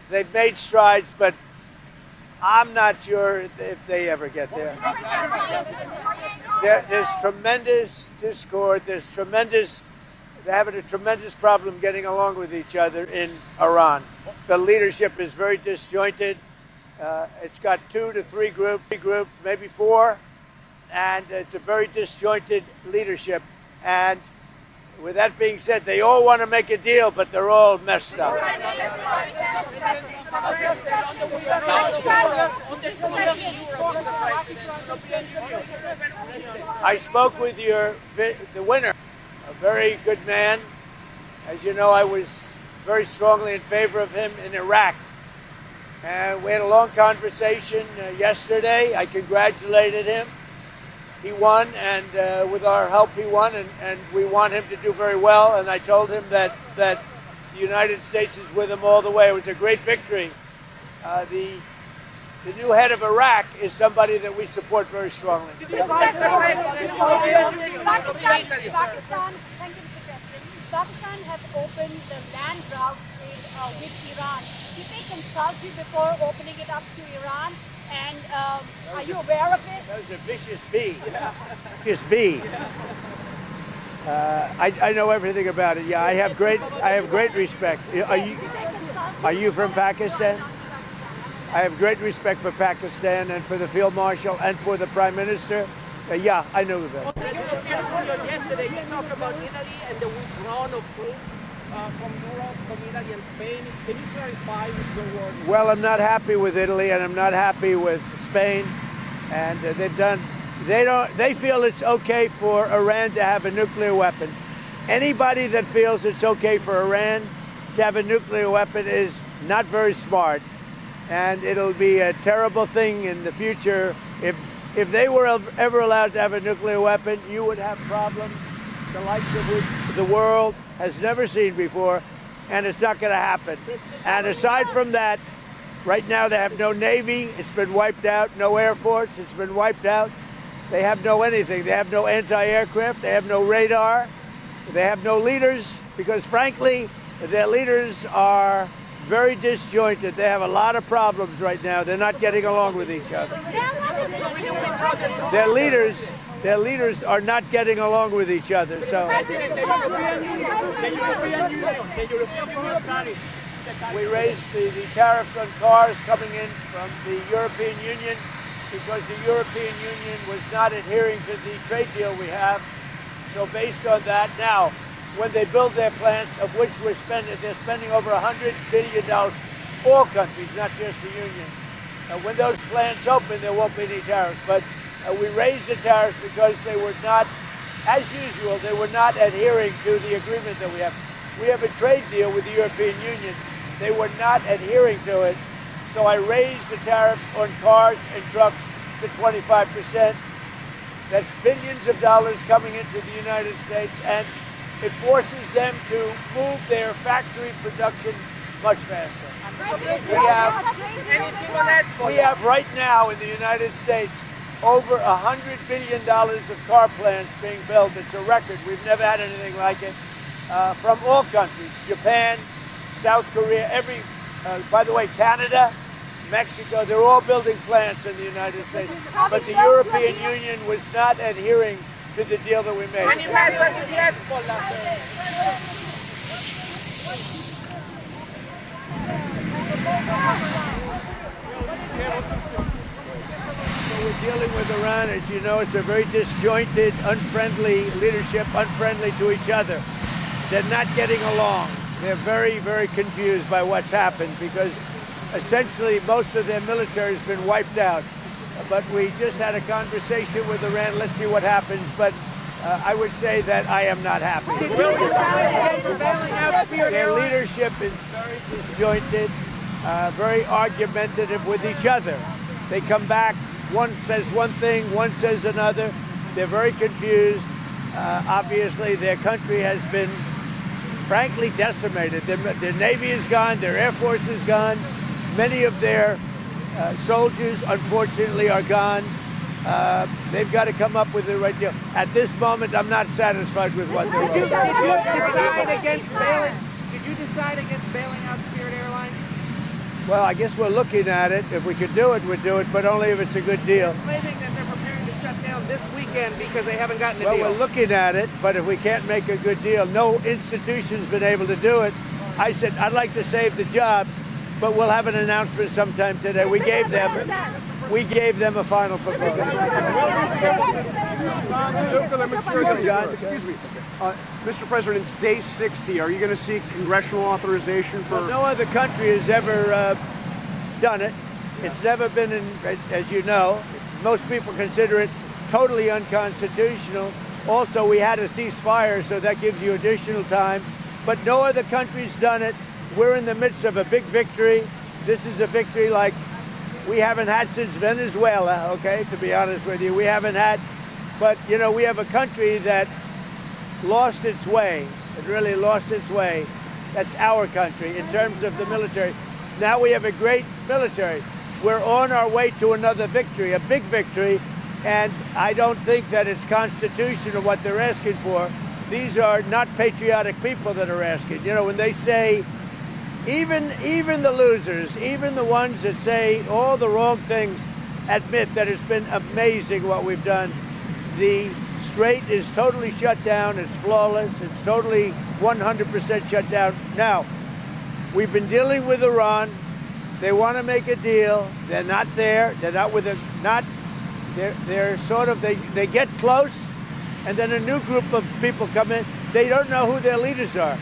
They've made strides, but I'm not sure if they ever get there. There's tremendous discord. They're having a tremendous problem getting along with each other in Iran. The leadership is very disjointed. It's got 2 to 3 groups, maybe 4, and it's a very disjointed leadership. And with that being said, they all want to make a deal, but they're all messed up. I spoke with the winner, a very good man. As you know, I was very strongly in favor of him in Iraq. And we had a long conversation yesterday. I congratulated him. He won, and with our help, he won, and we want him to do very well. And I told him that the United States is with him all the way. It was a great victory. The new head of Iraq is somebody that we support very strongly. Pakistan has opened the land route with Iran. Did they consult you before opening it up to Iran? And are you aware of it? That was a vicious bee. Vicious bee. I know everything about it. Yeah, I have great respect. Are you from Pakistan? I have great respect for Pakistan and for the Field Marshal and for the Prime Minister. Yeah, I know that. Yesterday, you talked about Italy and the withdrawal of troops from Europe, from Italy and Spain. Can you clarify with your words? Well, I'm not happy with Italy, and I'm not happy with Spain. And they feel it's okay for Iran to have a nuclear weapon. Anybody that feels it's okay for Iran to have a nuclear weapon is not very smart. And it'll be a terrible thing in the future. If they were ever allowed to have a nuclear weapon, you would have problems the likes of which the world has never seen before, and it's not going to happen. And aside from that, right now they have no Navy. It's been wiped out. No Air Force. It's been wiped out. They have no anything. They have no anti-aircraft. They have no radar. They have no leaders because, frankly, their leaders are very disjointed. They have a lot of problems right now. They're not getting along with each other. Their leaders are not getting along with each other. So we raised the tariffs on cars coming in from the European Union because the European Union was not adhering to the trade deal we have. So based on that, now, when they build their plants, of which they're spending over $100 billion, all countries, not just the Union. When those plants open, there won't be any tariffs. But we raised the tariffs because they were not, as usual, they were not adhering to the agreement that we have. We have a trade deal with the European Union. They were not adhering to it. So I raised the tariffs on cars and trucks to 25%. That's billions of dollars coming into the United States, and it forces them to move their factory production much faster. We have right now in the United States over $100 billion of car plants being built. It's a record. We've never had anything like it from all countries, Japan, South Korea, by the way, Canada, Mexico, they're all building plants in the United States. But the European Union was not adhering to the deal that we made. So we're dealing with Iran. As you know, it's a very disjointed, unfriendly leadership, unfriendly to each other. They're not getting along. They're very, very confused by what's happened because essentially most of their military has been wiped out. But we just had a conversation with Iran. Let's see what happens. But I would say that I am not happy. Their leadership is very disjointed, very argumentative with each other. They come back, one says one thing, one says another. They're very confused. Obviously, their country has been, frankly, decimated. Their Navy is gone, their Air Force is gone. Many of their soldiers, unfortunately, are gone. They've got to come up with the right deal. At this moment, I'm not satisfied with what they're doing. Did you decide against bailing out Spirit Airlines? Well, I guess we're looking at it. If we could do it, we'd do it, but only if it's a good deal. Claiming that they're preparing to shut down this weekend because they haven't gotten a Well, deal. we're looking at it, but if we can't make a good deal, no institution's been able to do it. I said, I'd like to save the jobs, but we'll have an announcement sometime today. We gave them a final proposal. Excuse me. Mr. President, it's day 60. Are you going to seek congressional authorization for... No other country has ever done it. It's never been in, as you know, most people consider it totally unconstitutional. Also, we had a ceasefire, so that gives you additional time. But no other country's done it. We're in the midst of a big victory. This is a victory like we haven't had since Venezuela, okay, to be honest with you. We haven't had, but, you know, we have a country that lost its way. It really lost its way. That's our country in terms of the military. Now we have a great military. We're on our way to another victory, a big victory, and I don't think that it's constitutional what they're asking for. These are not patriotic people that are asking. You know, when they say, even the losers, even the ones that say all the wrong things, admit that it's been amazing what we've done. The Strait is totally shut down. It's flawless. It's totally 100% shut down. Now, we've been dealing with Iran. They want to make a deal. They're not there. They're not with it. They're sort of, they get close, and then a new group of people come in. They don't know who their leaders are.